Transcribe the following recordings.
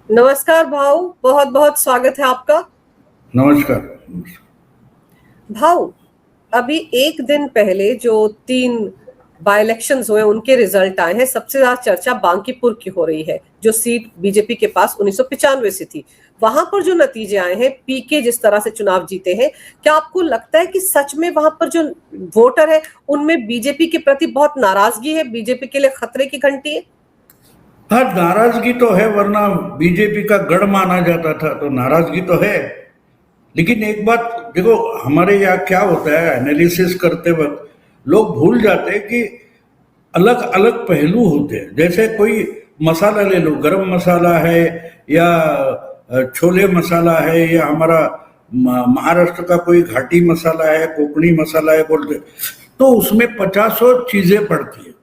नमस्कार भाऊ, बहुत बहुत स्वागत है आपका। नमस्कार। भाऊ, अभी एक दिन पहले जो 3 बाय इलेक्शंस हुए उनके रिजल्ट आए हैं। सबसे ज्यादा चर्चा बांकीपुर की हो रही है, जो सीट बीजेपी के पास 1995 से थी। वहां पर जो नतीजे आए हैं, पीके जिस तरह से चुनाव जीते हैं, क्या आपको लगता है कि सच में वहां पर जो वोटर है उनमें बीजेपी के प्रति बहुत नाराजगी है, बीजेपी के लिए खतरे की घंटी है? हाँ, नाराजगी तो है, वरना बीजेपी का गढ़ माना जाता था, तो नाराजगी तो है। लेकिन एक बात देखो, हमारे यहाँ क्या होता है, एनालिसिस करते वक्त लोग भूल जाते हैं कि अलग अलग पहलू होते हैं। जैसे कोई मसाला ले लो, गरम मसाला है या छोले मसाला है, या हमारा महाराष्ट्र का कोई घाटी मसाला है, कोकणी मसाला है बोलते, तो उसमें पचासों चीजें पड़ती है।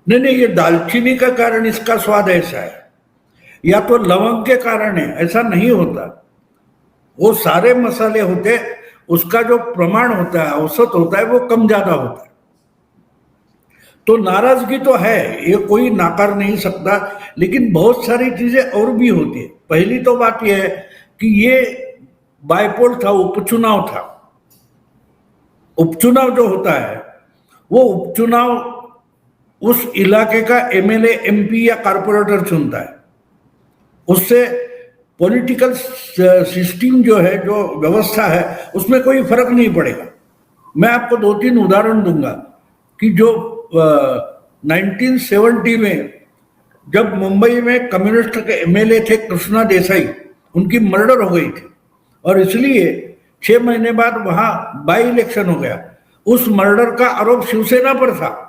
नहीं नहीं, ये दालचीनी का कारण इसका स्वाद ऐसा है, या तो लवंग के कारण है, ऐसा नहीं होता। वो सारे मसाले होते, उसका जो प्रमाण होता है, औसत होता है, वो कम ज्यादा होता है। तो नाराजगी तो है, ये कोई नाकार नहीं सकता। लेकिन बहुत सारी चीजें और भी होती है। पहली तो बात यह है कि ये बायपोल था, उपचुनाव था। उपचुनाव जो होता है, वो उपचुनाव उस इलाके का एमएलए, एमपी या कारपोरेटर चुनता है। उससे पॉलिटिकल सिस्टम जो है, जो व्यवस्था है, उसमें कोई फर्क नहीं पड़ेगा। मैं आपको 2-3 उदाहरण दूंगा कि जो 1970 में जब मुंबई में कम्युनिस्ट के एमएलए थे कृष्णा देसाई, उनकी मर्डर हो गई थी, और इसलिए 6 महीने बाद वहां बाई इलेक्शन हो गया। उस मर्डर का आरोप शिवसेना पर था,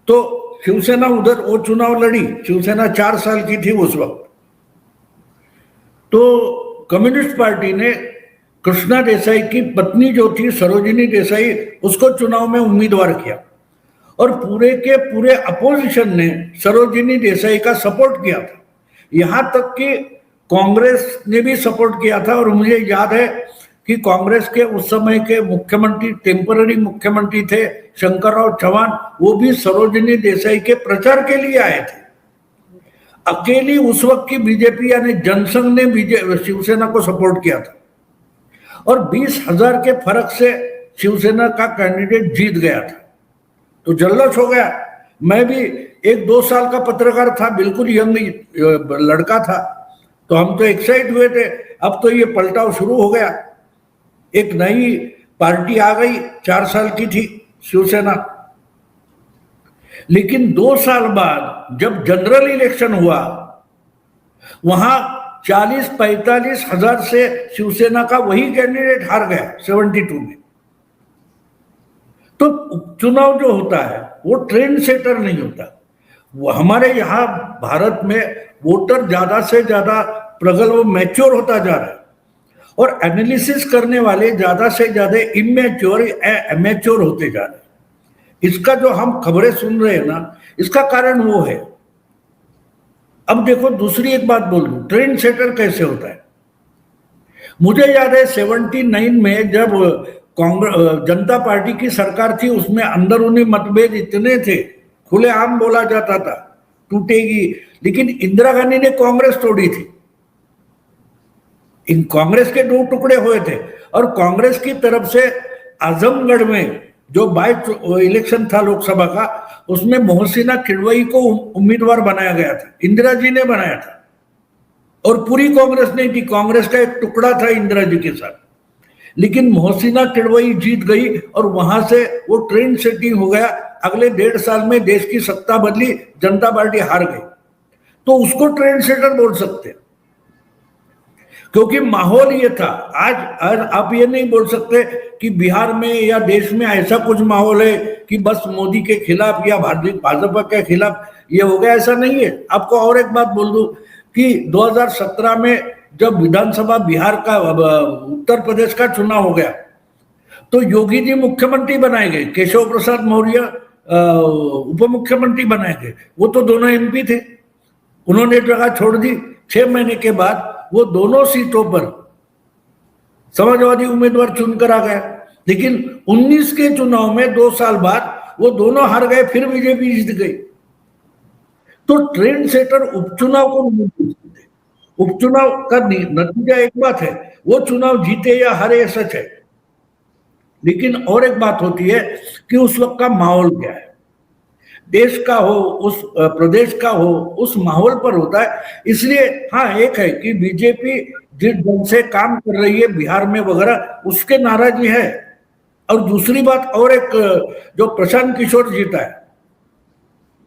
तो शिवसेना उधर वो चुनाव लड़ी। शिवसेना 4 साल की थी उस वक्त। तो कम्युनिस्ट पार्टी ने कृष्णा देसाई की पत्नी जो थी सरोजिनी देसाई, उसको चुनाव में उम्मीदवार किया, और पूरे के पूरे अपोजिशन ने सरोजिनी देसाई का सपोर्ट किया था। यहां तक कि कांग्रेस ने भी सपोर्ट किया था। और मुझे याद है कि कांग्रेस के उस समय के मुख्यमंत्री, टेम्पररी मुख्यमंत्री थे शंकरराव चौहान, वो भी सरोजिनी देसाई के प्रचार के लिए आए थे। अकेली उस वक्त की बीजेपी यानी जनसंघ ने शिवसेना को सपोर्ट किया था, और 20,000 के फर्क से शिवसेना का कैंडिडेट जीत गया था। तो जल्लोष हो गया। मैं भी 1-2 साल का पत्रकार था, बिल्कुल यंग लड़का था, तो हम तो एक्साइट हुए थे। अब तो ये पलटाव शुरू हो गया, एक नई पार्टी आ गई, 4 साल की थी शिवसेना। लेकिन 2 साल बाद जब जनरल इलेक्शन हुआ, वहां 40-45 हजार से शिवसेना का वही कैंडिडेट हार गया 72 में। तो उपचुनाव जो होता है वो ट्रेंड सेटर नहीं होता। वो हमारे यहाँ भारत में वोटर ज्यादा से ज्यादा प्रगल्भ, मैच्योर होता जा रहा है, और एनालिसिस करने वाले ज्यादा से ज्यादा इमेच्योर, एमेच्योर होते जा रहे हैं। इसका जो हम खबरें सुन रहे हैं ना, इसका कारण वो है। अब देखो, दूसरी एक बात बोल दूं, ट्रेंड सेटर कैसे होता है। मुझे याद है 79 में जब कांग्रेस जनता पार्टी की सरकार थी, उसमें अंदरूनी मतभेद इतने थे, खुलेआम बोला जाता था टूटेगी, लेकिन इंदिरा गांधी ने कांग्रेस तोड़ी थी। इन कांग्रेस के 2 टुकड़े हुए थे, और कांग्रेस की तरफ से आजमगढ़ में जो बाय इलेक्शन था लोकसभा का, उसमें मोहसिना किडवाई को उम्मीदवार बनाया गया था, इंदिरा जी ने बनाया था, और पूरी कांग्रेस नहीं थी, कांग्रेस का एक टुकड़ा था इंदिरा जी के साथ। लेकिन मोहसिना किडवाई जीत गई, और वहां से वो ट्रेंड सेटिंग हो गया। अगले 1.5 साल में देश की सत्ता बदली, जनता पार्टी हार गई। तो उसको ट्रेंड सेटर बोल सकते हैं, क्योंकि माहौल ये था। आज आप ये नहीं बोल सकते कि बिहार में या देश में ऐसा कुछ माहौल है कि बस मोदी के खिलाफ या भाजपा के खिलाफ ये हो गया, ऐसा नहीं है। आपको और एक बात बोल दूं कि 2017 में जब विधानसभा बिहार का, उत्तर प्रदेश का चुनाव हो गया, तो योगी जी मुख्यमंत्री बनाए गए, केशव प्रसाद मौर्य उप मुख्यमंत्री बनाए गए। वो तो दोनों एमपी थे, उन्होंने जगह छोड़ दी। 6 महीने के बाद वो दोनों सीटों पर समाजवादी उम्मीदवार चुनकर आ गया। लेकिन 19 के चुनाव में 2 साल बाद वो दोनों हार गए, फिर बीजेपी जीत गई। तो ट्रेंड सेटर उपचुनाव को नहीं जीत सकते। उपचुनाव का नतीजा एक बात है, वो चुनाव जीते या हारे सच है, लेकिन और एक बात होती है कि उस वक्त का माहौल क्या है, देश का हो, उस प्रदेश का हो, उस माहौल पर होता है। इसलिए हाँ, एक है कि बीजेपी जिस ढंग से काम कर रही है बिहार में वगैरह, उसके नाराजगी है। और दूसरी बात और एक, जो प्रशांत किशोर जीता है,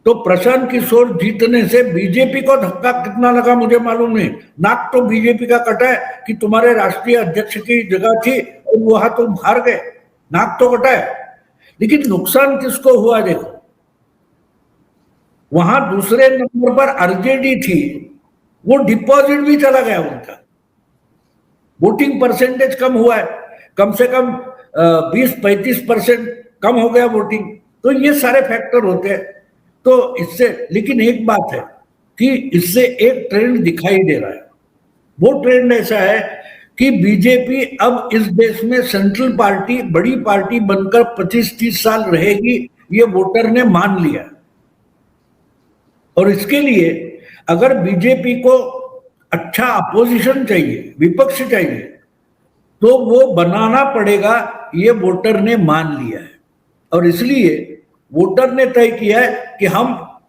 तो प्रशांत किशोर जीतने से बीजेपी को धक्का कितना लगा मुझे मालूम नहीं। नाक तो बीजेपी का कटा है कि तुम्हारे राष्ट्रीय अध्यक्ष की जगह थी और वहां तुम हार गए, नाक तो कटा है। लेकिन नुकसान किसको हुआ देखो, वहां दूसरे नंबर पर आरजेडी थी, वो डिपॉजिट भी चला गया उनका, वोटिंग परसेंटेज कम हुआ है, कम से कम 20-35% कम हो गया वोटिंग। तो ये सारे फैक्टर होते हैं। तो इससे, लेकिन एक बात है कि इससे एक ट्रेंड दिखाई दे रहा है। वो ट्रेंड ऐसा है कि बीजेपी अब इस देश में सेंट्रल पार्टी, बड़ी पार्टी बनकर 25-30 साल रहेगी, ये वोटर ने मान लिया। और इसके लिए अगर बीजेपी को अच्छा अपोजिशन चाहिए, विपक्ष चाहिए, तो वो बनाना पड़ेगा, ये वोटर ने मान लिया है। और इसलिए वोटर ने तय किया है कि हम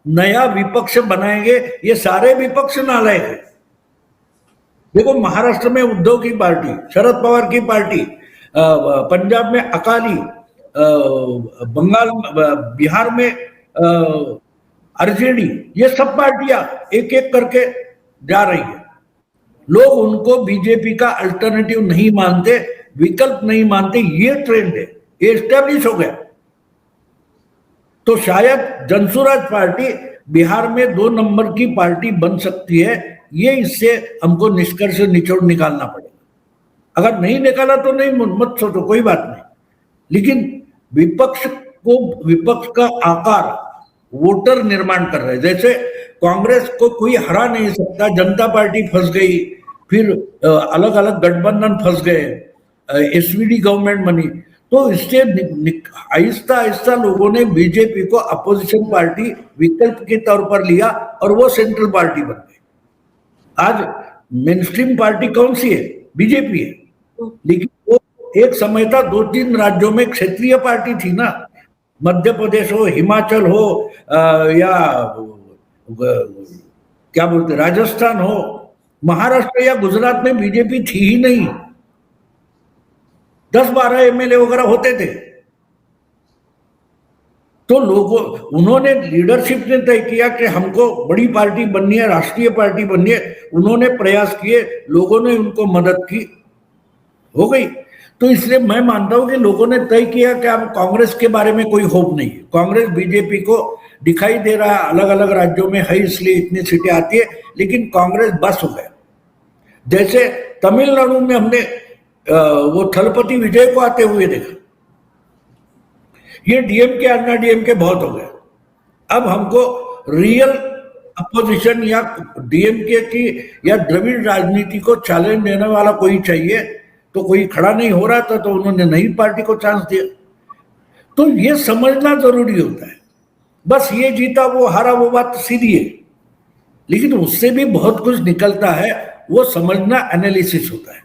नया विपक्ष बनाएंगे। ये सारे विपक्ष नालायक हैं। देखो, महाराष्ट्र में उद्धव की पार्टी, शरद पवार की पार्टी, पंजाब में अकाली, बंगाल, बिहार में आरजेडी, ये सब पार्टियां एक एक करके जा रही है। लोग उनको बीजेपी का अल्टरनेटिव नहीं मानते, विकल्प नहीं मानते। ये ट्रेंड है, ये एस्टेब्लिश हो गया। तो शायद जनसुराज पार्टी बिहार में 2 नंबर की पार्टी बन सकती है। ये इससे हमको निष्कर्ष निचोड़ निकालना पड़ेगा। अगर नहीं निकाला तो नहीं, मत सोचो, कोई बात नहीं। लेकिन विपक्ष का आकार वोटर निर्माण कर रहे हैं। जैसे कांग्रेस को कोई हरा नहीं सकता, जनता पार्टी फंस गई, फिर अलग अलग गठबंधन फंस गए, एसवीडी गवर्नमेंट बनी। तो इससे आहिस्ता आहिस्ता लोगों ने बीजेपी को अपोजिशन पार्टी विकल्प के तौर पर लिया और वो सेंट्रल पार्टी बन गई। आज मेनस्ट्रीम पार्टी कौन सी है? बीजेपी है। लेकिन वो एक समय था 2-3 राज्यों में क्षेत्रीय पार्टी थी ना, मध्य प्रदेश हो, हिमाचल हो, या क्या बोलते राजस्थान हो, महाराष्ट्र या गुजरात में बीजेपी थी ही नहीं। 10-12 एमएलए वगैरह होते थे। तो उन्होंने, लीडरशिप ने तय किया कि हमको बड़ी पार्टी बननी है, राष्ट्रीय पार्टी बननी है। उन्होंने प्रयास किए, लोगों ने उनको मदद की, हो गई। तो इसलिए मैं मानता हूं कि लोगों ने तय किया कि अब कांग्रेस के बारे में कोई होप नहीं है। कांग्रेस बीजेपी को दिखाई दे रहा है अलग अलग राज्यों में है, इसलिए इतनी सीटें आती है, लेकिन कांग्रेस बस हो गया। जैसे तमिलनाडु में हमने वो थलपति विजय को आते हुए देखा। ये डीएमके अन्ना डीएमके बहुत हो गया। अब हमको रियल अपोजिशन या डीएमके की या द्रविड़ राजनीति को चैलेंज देने वाला कोई चाहिए। तो कोई खड़ा नहीं हो रहा था, तो उन्होंने नई पार्टी को चांस दिया। तो ये समझना जरूरी होता है। बस ये जीता वो हारा, वो बात सीधी है, लेकिन उससे भी बहुत कुछ निकलता है, वो समझना, एनालिसिस होता है।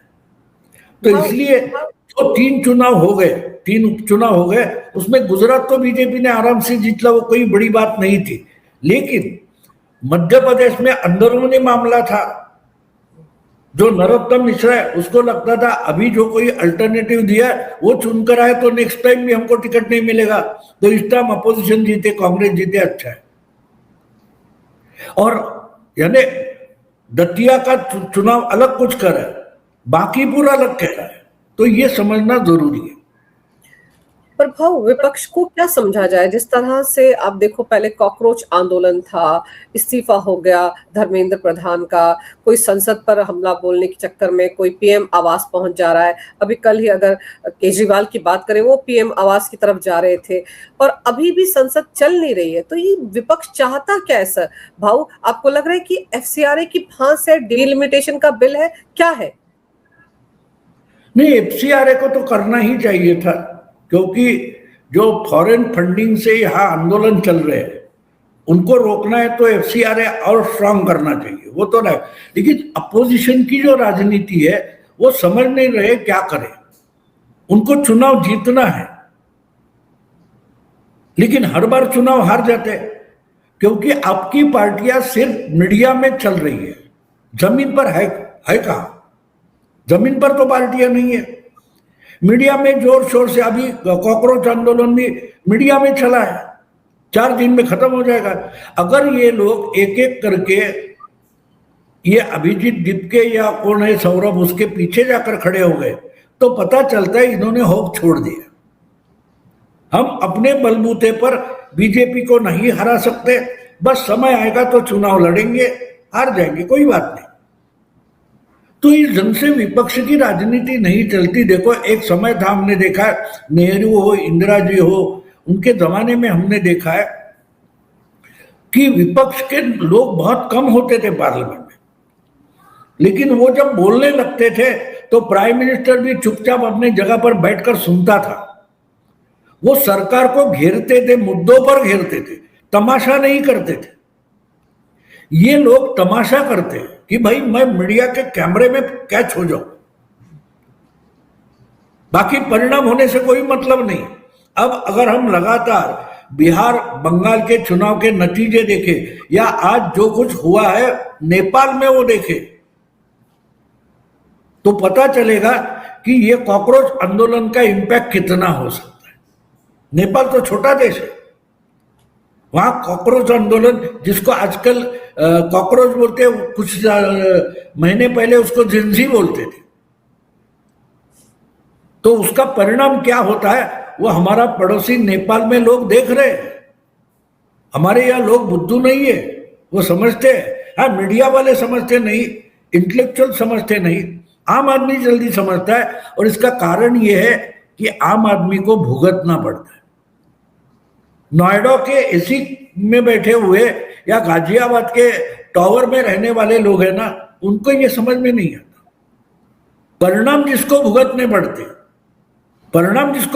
तो इसलिए तो 3 चुनाव हो गए, 3 उपचुनाव हो गए। उसमें गुजरात तो बीजेपी ने आराम से जीत लिया, वो कोई बड़ी बात नहीं थी। लेकिन मध्य प्रदेश में अंदरूनी मामला था। जो नरोत्तम मिश्रा है, उसको लगता था अभी जो कोई अल्टरनेटिव दिया वो चुनकर आए तो नेक्स्ट टाइम भी हमको टिकट नहीं मिलेगा, तो इस टाइम अपोजिशन जीते, कांग्रेस जीते, अच्छा है। और यानी दतिया का चुनाव अलग कुछ कर रहा है, बाकी पूरा अलग कह रहा है। तो ये समझना जरूरी है। पर भाव, विपक्ष को क्या समझा जाए? जिस तरह से आप देखो, पहले कॉकरोच आंदोलन था, इस्तीफा हो गया धर्मेंद्र प्रधान का, कोई संसद पर हमला बोलने के चक्कर में कोई पीएम आवास पहुंच जा रहा है। अभी कल ही अगर केजरीवाल की बात करें, वो पीएम आवास की तरफ जा रहे थे, और अभी भी संसद चल नहीं रही है। तो ये विपक्ष चाहता क्या है सर? भाव, आपको लग रहा है कि एफसीआरए की फांस है, डिलिमिटेशन का बिल है, क्या है? नहीं, एफसीआरए को तो करना ही चाहिए था, क्योंकि जो फॉरेन फंडिंग से यहाँ आंदोलन चल रहे हैं, उनको रोकना है तो एफसीआरए और स्ट्रांग करना चाहिए, वो तो नहीं। लेकिन अपोजिशन की जो राजनीति है वो समझ नहीं रहे क्या करें। उनको चुनाव जीतना है, लेकिन हर बार चुनाव हार जाते हैं, क्योंकि आपकी पार्टियां सिर्फ मीडिया में चल रही है, जमीन पर है कहां? जमीन पर तो पार्टियां नहीं है। मीडिया में जोर शोर से, अभी कॉकरोच आंदोलन भी मीडिया में चला है, 4 दिन में खत्म हो जाएगा। अगर ये लोग एक एक करके, ये अभिजीत दिपके या कौन है सौरभ, उसके पीछे जाकर खड़े हो गए तो पता चलता है इन्होंने होप छोड़ दिया। हम अपने बलबूते पर बीजेपी को नहीं हरा सकते, बस समय आएगा तो चुनाव लड़ेंगे, हार जाएंगे, कोई बात नहीं। तो इस ढंग से विपक्ष की राजनीति नहीं चलती। देखो, एक समय था, हमने देखा है, नेहरू हो, इंदिरा जी हो, उनके जमाने में हमने देखा है कि विपक्ष के लोग बहुत कम होते थे पार्लियामेंट में, लेकिन वो जब बोलने लगते थे तो प्राइम मिनिस्टर भी चुपचाप अपने जगह पर बैठकर सुनता था। वो सरकार को घेरते थे, मुद्दों पर घेरते थे, तमाशा नहीं करते थे। ये लोग तमाशा करते हैं कि भाई मैं मीडिया के कैमरे में कैच हो जाऊं, बाकी परिणाम होने से कोई मतलब नहीं। अब अगर हम लगातार बिहार बंगाल के चुनाव के नतीजे देखें, या आज जो कुछ हुआ है नेपाल में वो देखें, तो पता चलेगा कि ये कॉकरोच आंदोलन का इंपैक्ट कितना हो सकता है। नेपाल तो छोटा देश है, वहां कॉकरोच आंदोलन, जिसको आजकल कॉकरोच बोलते हैं, कुछ महीने पहले उसको जिंजी बोलते थे, तो उसका परिणाम क्या होता है वो हमारा पड़ोसी नेपाल में लोग देख रहे हैं। हमारे यहाँ लोग बुद्धू नहीं है, वो समझते हैं। हाँ, मीडिया वाले समझते नहीं, इंटेलेक्चुअल समझते नहीं, आम आदमी जल्दी समझता है। और इसका कारण ये है कि आम आदमी को भुगतना पड़ता है। नोएडा के एसी में बैठे हुए या गाजियाबाद के टावर में रहने वाले लोग हैं ना, उनको ये समझ में नहीं आता। परिणाम जिसको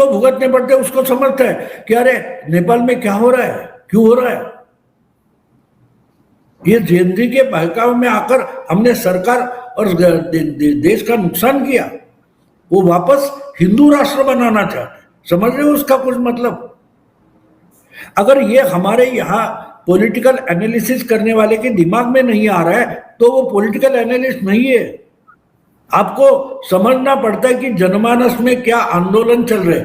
भुगतने पड़ते उसको समझता है कि अरे नेपाल में क्या हो रहा है, क्यों हो रहा है। ये जेएनजी के बहकावे में आकर हमने सरकार और देश का नुकसान किया। वो वापस हिंदू राष्ट्र बनाना चाहते, समझ रहे हो उसका कुछ मतलब। अगर ये हमारे यहाँ पॉलिटिकल एनालिसिस करने वाले के दिमाग में नहीं आ रहा है तो वो पॉलिटिकल एनालिस्ट नहीं है। आपको समझना पड़ता है कि जनमानस में क्या आंदोलन चल रहे।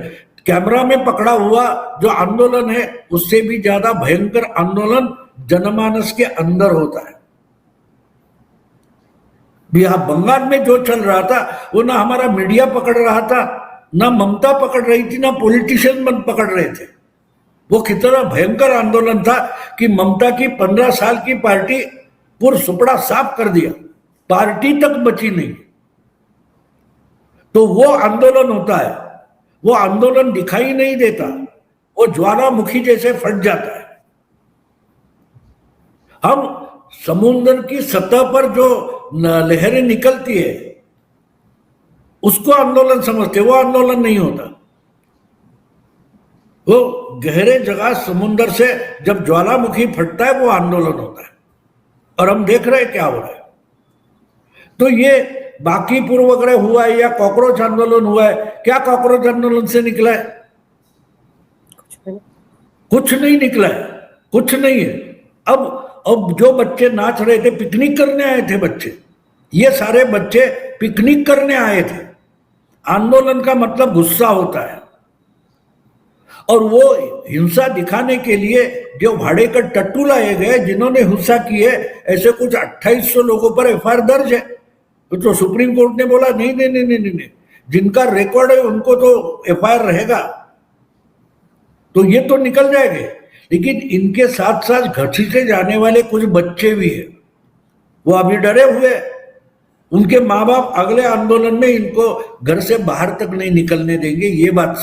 कैमरा में पकड़ा हुआ जो आंदोलन है उससे भी ज्यादा भयंकर आंदोलन जनमानस के अंदर होता है। बिहार बंगाल में जो चल रहा था वो ना हमारा मीडिया पकड़ रहा था, ना ममता पकड़ रही थी, ना पॉलिटिशियन पकड़ रहे थे। वो कितना भयंकर आंदोलन था कि ममता की 15 साल की पार्टी पूरा सुपड़ा साफ कर दिया, पार्टी तक बची नहीं। तो वो आंदोलन होता है, वो आंदोलन दिखाई नहीं देता, वो ज्वालामुखी जैसे फट जाता है। हम समुद्र की सतह पर जो लहरें निकलती है उसको आंदोलन समझते, वो आंदोलन नहीं होता। वो गहरे जगह समुद्र से जब ज्वालामुखी फटता है वो आंदोलन होता है। और हम देख रहे हैं क्या हो रहा है। तो ये बांकीपुर वगैरह हुआ है या कॉकरोच आंदोलन हुआ है, क्या कॉकरोच आंदोलन से निकला है? कुछ नहीं निकला है, कुछ नहीं है। अब जो बच्चे नाच रहे थे, पिकनिक करने आए थे बच्चे, ये सारे बच्चे पिकनिक करने आए थे। आंदोलन का मतलब गुस्सा होता है। और वो हिंसा दिखाने के लिए जो भाड़े का टट्टू लाए गए जिन्होंने हिंसा की है, ऐसे कुछ 2800 लोगों पर एफआईआर दर्ज है। तो सुप्रीम कोर्ट ने बोला नहीं नहीं नहीं नहीं नहीं, जिनका रिकॉर्ड है उनको तो एफआईआर रहेगा। तो ये तो निकल जाएंगे, लेकिन इनके साथ साथ घसीटे जाने वाले कुछ बच्चे भी हैं, वो अभी डरे हुए। उनके माँ बाप अगले आंदोलन में इनको घर से बाहर तक नहीं निकलने देंगे। ये बात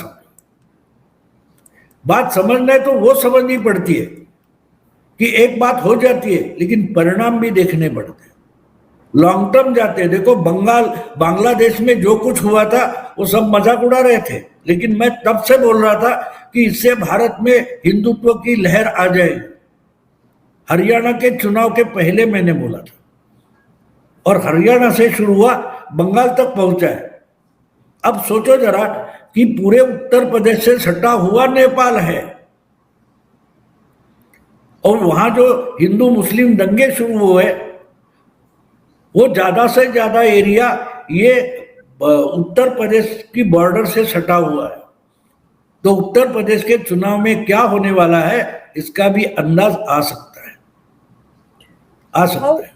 समझना है तो वो समझनी पड़ती है कि एक बात हो जाती है लेकिन परिणाम भी देखने पड़ते हैं, लॉन्ग टर्म जाते हैं। देखो, बांग्लादेश में जो कुछ हुआ था वो सब मजाक उड़ा रहे थे, लेकिन मैं तब से बोल रहा था कि इससे भारत में हिंदुत्व की लहर आ जाएगी। हरियाणा के चुनाव के पहले मैंने बोला था, और हरियाणा से शुरू हुआ, बंगाल तक पहुंचा है। अब सोचो जरा कि पूरे उत्तर प्रदेश से सटा हुआ नेपाल है, और वहां जो हिंदू मुस्लिम दंगे शुरू हुए, वो ज्यादा से ज्यादा एरिया ये उत्तर प्रदेश की बॉर्डर से सटा हुआ है। तो उत्तर प्रदेश के चुनाव में क्या होने वाला है, इसका भी अंदाज आ सकता है, आ सकता है।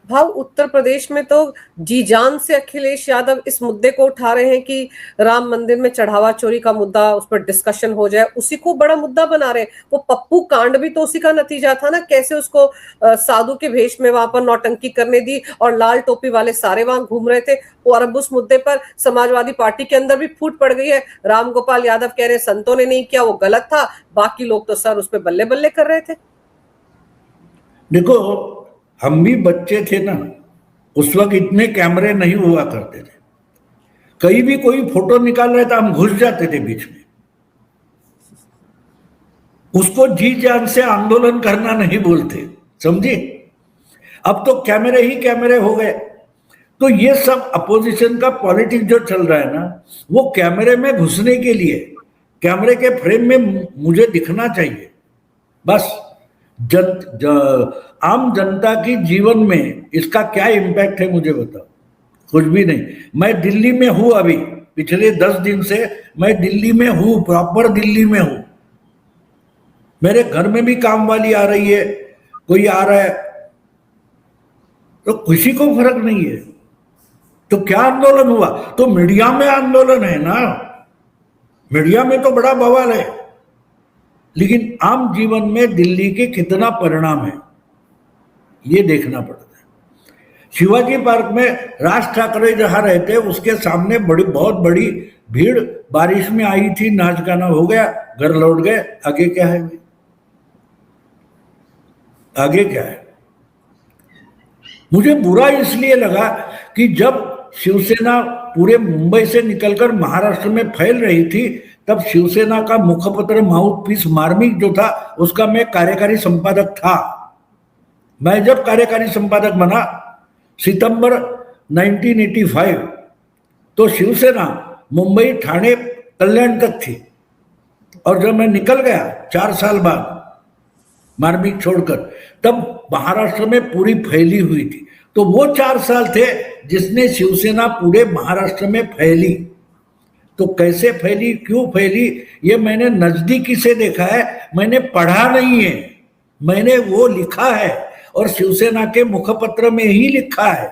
भाव उत्तर प्रदेश में तो जी जान से अखिलेश यादव इस मुद्दे को उठा रहे हैं कि राम मंदिर में चढ़ावा चोरी का मुद्दा, उस पर डिस्कशन हो जाए, उसी को बड़ा मुद्दा बना रहे हैं। वो पप्पू कांड भी तो उसी का नतीजा था ना, कैसे उसको साधु के भेष में वहां पर नौटंकी करने दी और लाल टोपी वाले सारे वहां घूम रहे थे। और अब उस मुद्दे पर समाजवादी पार्टी के अंदर भी फूट पड़ गई है। राम गोपाल यादव कह रहे संतों ने नहीं किया, वो गलत था, बाकी लोग तो सर उस पर बल्ले बल्ले कर रहे थे। देखो, हम भी बच्चे थे ना, उस वक्त इतने कैमरे नहीं हुआ करते थे। कहीं भी कोई फोटो निकाल रहा था, हम घुस जाते थे बीच में। उसको जी जान से आंदोलन करना नहीं बोलते, समझे। अब तो कैमरे ही कैमरे हो गए। तो ये सब अपोजिशन का पॉलिटिक्स जो चल रहा है ना, वो कैमरे में घुसने के लिए, कैमरे के फ्रेम में मुझे दिखना चाहिए, बस। आम जनता की जीवन में इसका क्या इम्पैक्ट है मुझे बताओ। कुछ भी नहीं। मैं दिल्ली में हूं, अभी पिछले 10 दिन से मैं दिल्ली में हूं, प्रॉपर दिल्ली में हूं। मेरे घर में भी काम वाली आ रही है, कोई आ रहा है, तो किसी को फर्क नहीं है। तो क्या आंदोलन हुआ? तो मीडिया में आंदोलन है ना, मीडिया में तो बड़ा बवाल है। लेकिन आम जीवन में दिल्ली के कितना परिणाम है, ये देखना पड़ता है। शिवाजी पार्क में राज ठाकरे जहां रहते, उसके सामने बहुत बड़ी भीड़ बारिश में आई थी, नाच गाना हो गया, घर लौट गए। आगे क्या है? आगे क्या है? मुझे बुरा इसलिए लगा कि जब शिवसेना पूरे मुंबई से निकलकर महाराष्ट्र में फैल रही थी, तब शिवसेना का मुखपत्र माउथ पीस मार्मिक जो था, उसका मैं कार्यकारी संपादक था। मैं जब कार्यकारी संपादक बना सितंबर 1985, तो शिवसेना मुंबई, ठाणे, कल्याण तक थी। और जब मैं निकल गया 4 साल बाद मार्मिक छोड़कर, तब महाराष्ट्र में पूरी फैली हुई थी। तो वो 4 साल थे जिसने शिवसेना पूरे महाराष्ट्र में फैली। तो कैसे फैली, क्यों फैली, ये मैंने नजदीकी से देखा है, मैंने पढ़ा नहीं है, मैंने वो लिखा है, और शिवसेना के मुखपत्र में ही लिखा है।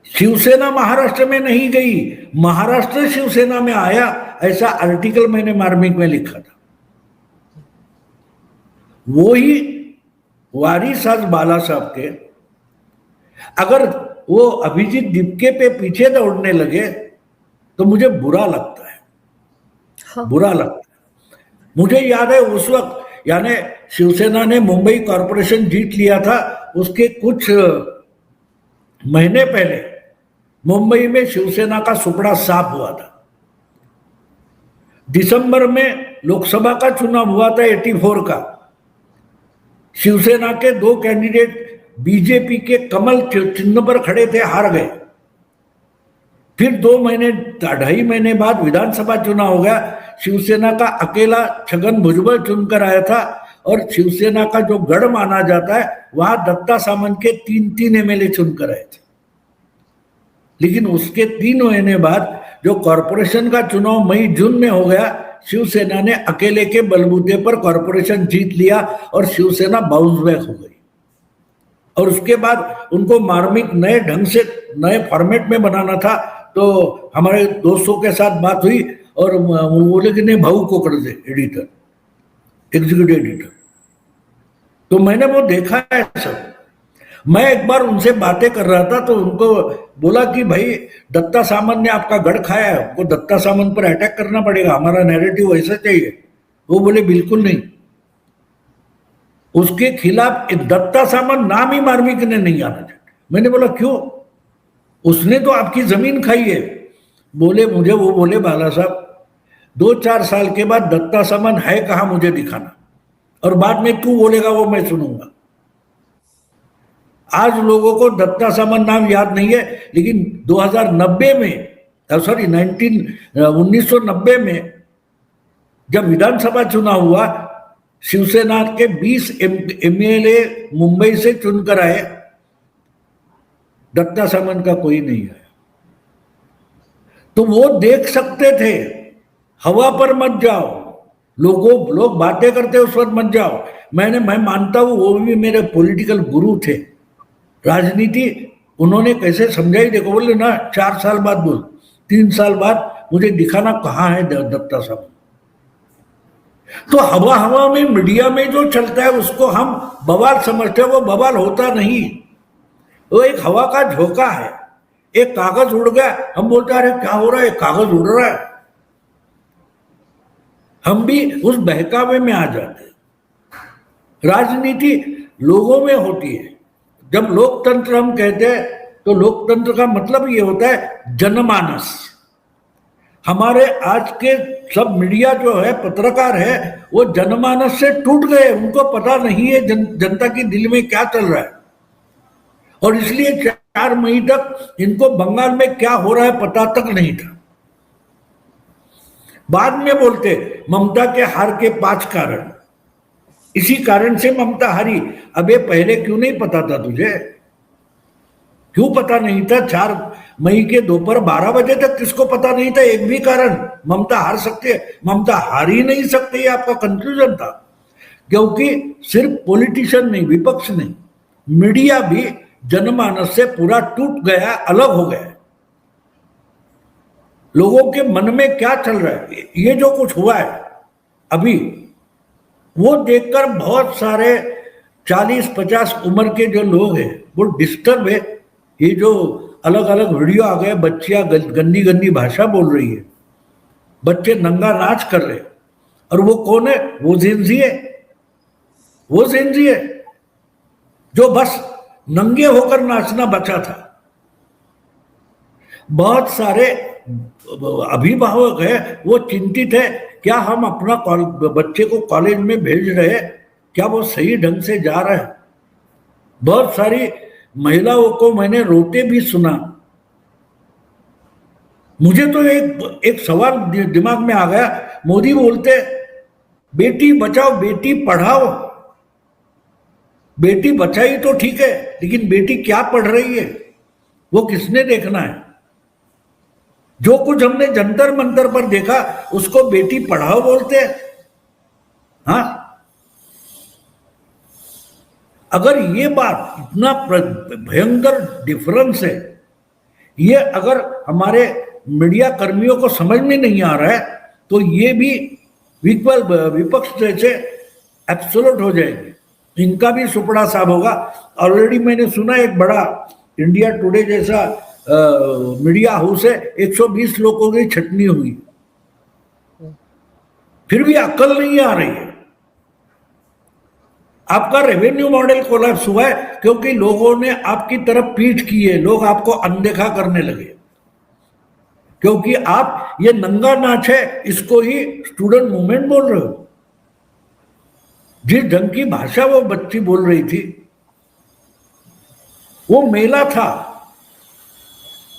शिवसेना महाराष्ट्र में नहीं गई, महाराष्ट्र शिवसेना में आया, ऐसा आर्टिकल मैंने मार्मिक में लिखा था। वो ही वारिस आज बाला साहब के, अगर वो अभिजीत दीपके पे पीछे दौड़ने लगे तो मुझे बुरा लगता है। हाँ। बुरा लगता है। मुझे याद है उस वक्त, यानी शिवसेना ने मुंबई कॉरपोरेशन जीत लिया था, उसके कुछ महीने पहले मुंबई में शिवसेना का सुपड़ा साफ हुआ था। दिसंबर में लोकसभा का चुनाव हुआ था 84 का। शिवसेना के 2 कैंडिडेट बीजेपी के कमल चिन्ह पर खड़े थे, हार गए। फिर 2.5 महीने बाद विधानसभा चुनाव हो गया। शिवसेना का अकेला छगन भुजबल चुनकर आया था, और शिवसेना का जो गढ़ माना जाता है, वहां दत्ता सामंत के 3 एमएलए चुनकर आए थे। लेकिन उसके 3 महीने बाद जो कॉरपोरेशन का चुनाव मई जून में हो गया, शिवसेना ने अकेले के बलबूते पर कॉरपोरेशन जीत लिया और शिवसेना बाउंस बैक हो गई। और उसके बाद उनको मार्मिक नए ढंग से, नए फॉर्मेट में बनाना था। तो हमारे दोस्तों के साथ बात हुई, और वो बोले कि नहीं, भाऊ को कर दे एडिटर, एग्जीक्यूटिव एडिटर। तो मैंने वो देखा है सब। मैं एक बार उनसे बातें कर रहा था, तो उनको बोला कि भाई दत्ता सामंत ने आपका गढ़ खाया है, वो दत्ता सामंत पर अटैक करना पड़ेगा, हमारा नैरेटिव ऐसा चाहिए। वो बोले बिल्कुल नहीं, उसके खिलाफ दत्ता सामंत नाम ही मार्मिक ने नहीं आना चाहिए। मैंने बोला क्यों? उसने तो आपकी जमीन खाई है। बोले बाला साहब, 2-4 साल के बाद दत्ता सामंत है कहां, मुझे दिखाना। और बाद में क्यों बोलेगा वो मैं सुनूंगा। आज लोगों को दत्ता सामंत नाम याद नहीं है, लेकिन 2090 में, सॉरी 1990 में जब विधानसभा चुनाव हुआ, शिवसेना के 20 एमएलए मुंबई से चुनकर आए, दत्ता सामंत का कोई नहीं आया। तो वो देख सकते थे। हवा पर मत जाओ, लोग बातें करते उस वक्त मत जाओ। मैं मानता हूं वो भी मेरे पॉलिटिकल गुरु थे। राजनीति उन्होंने कैसे समझाई, देखो बोले ना 4 साल बाद बोल, 3 साल बाद मुझे दिखाना कहाँ है दत्ता साहब। तो हवा में मीडिया में जो चलता है उसको हम बवाल समझते हैं, वो बवाल होता नहीं, वो एक हवा का झोंका है। एक कागज उड़ गया, हम बोलते हैं अरे क्या हो रहा है, कागज उड़ रहा है। हम भी उस बहकावे में आ जाते हैं। राजनीति लोगों में होती है। जब लोकतंत्र हम कहते हैं तो लोकतंत्र का मतलब ये होता है जनमानस। हमारे आज के सब मीडिया जो है, पत्रकार है, वो जनमानस से टूट गए। उनको पता नहीं है जनता के दिल में क्या चल रहा है, और इसलिए 4 मई तक इनको बंगाल में क्या हो रहा है पता तक नहीं था। बाद में बोलते ममता के हार के 5 कारण, इसी कारण से ममता हारी। अबे पहले क्यों नहीं पता था तुझे? क्यों पता नहीं था? 4 मई के दोपहर 12 बजे तक किसको पता नहीं था एक भी कारण? ममता हार सकती है, ममता हार ही नहीं सकती, ये आपका कंक्लूजन था। क्योंकि सिर्फ पॉलिटिशियन नहीं, विपक्ष नहीं, मीडिया भी जनमानस से पूरा टूट गया, अलग हो गया। लोगों के मन में क्या चल रहा है, ये जो कुछ हुआ है अभी, वो देखकर बहुत सारे 40-50 उम्र के जो लोग हैं वो डिस्टर्ब है। ये जो अलग अलग वीडियो आ गए, बच्चियां गंदी गंदी भाषा बोल रही है, बच्चे नंगा नाच कर रहे, और वो कौन है? वो जेनजी है। वो जेनजी है जो बस नंगे होकर नाचना बचा था। बहुत सारे अभिभावक है वो चिंतित है, क्या हम अपना बच्चे को कॉलेज में भेज रहे हैं, क्या वो सही ढंग से जा रहा है? बहुत सारी महिलाओं को मैंने रोते भी सुना। मुझे तो एक सवाल दिमाग में आ गया, मोदी बोलते बेटी बचाओ बेटी पढ़ाओ। बेटी बचाई तो ठीक है, लेकिन बेटी क्या पढ़ रही है वो किसने देखना है? जो कुछ हमने जंतर मंतर पर देखा उसको बेटी पढ़ाओ बोलते हैं। हाँ, अगर ये बात इतना भयंकर डिफरेंस है, ये अगर हमारे मीडिया कर्मियों को समझ में नहीं आ रहा है, तो ये भी विपक्ष जैसे एब्सोल्यूट हो जाएंगे। इनका भी सुपड़ा साफ होगा। ऑलरेडी मैंने सुना एक बड़ा इंडिया टुडे जैसा मीडिया हाउस है, 120 लोगों की छटनी हुई, फिर भी अक्ल नहीं आ रही है। आपका रेवेन्यू मॉडल कोलैप्स हुआ है क्योंकि लोगों ने आपकी तरफ पीठ की है, लोग आपको अनदेखा करने लगे। क्योंकि आप ये नंगा नाच है, इसको ही स्टूडेंट मूवमेंट बोल रहे हो। जिस ढंग की भाषा वो बच्ची बोल रही थी, वो मेला था,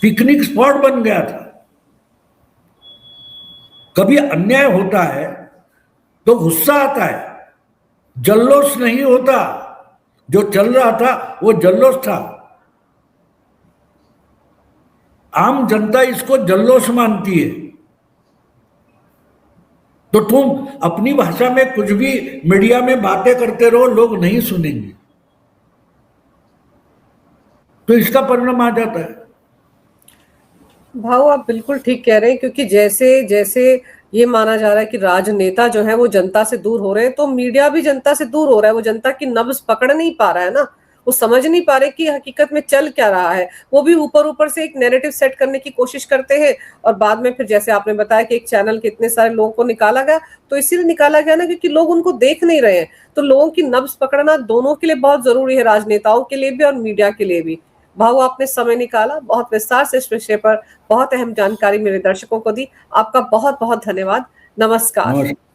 पिकनिक स्पॉट बन गया था। कभी अन्याय होता है तो गुस्सा आता है, जल्लोष नहीं होता। जो चल रहा था वो जल्लोष था। आम जनता इसको जल्लोष मानती है। तो तुम अपनी भाषा में कुछ भी मीडिया में बातें करते रहो, लोग नहीं सुनेंगे, तो इसका परिणाम आ जाता है। भाऊ आप बिल्कुल ठीक कह रहे हैं, क्योंकि जैसे जैसे ये माना जा रहा है कि राजनेता जो है वो जनता से दूर हो रहे हैं, तो मीडिया भी जनता से दूर हो रहा है। वो जनता की नब्ज पकड़ नहीं पा रहा है ना, वो समझ नहीं पा रहे कि हकीकत में चल क्या रहा है। वो भी ऊपर ऊपर से एक नैरेटिव सेट करने की कोशिश करते हैं, और बाद में फिर जैसे आपने बताया कि एक चैनल के इतने सारे लोगों को निकाला गया, तो इसीलिए निकाला गया ना क्योंकि लोग उनको देख नहीं रहे हैं। तो लोगों की नब्ज पकड़ना दोनों के लिए बहुत जरूरी है, राजनेताओं के लिए भी और मीडिया के लिए भी। भाऊ आपने समय निकाला, बहुत विस्तार से इस विषय पर बहुत अहम जानकारी मेरे दर्शकों को दी। आपका बहुत बहुत धन्यवाद। नमस्कार।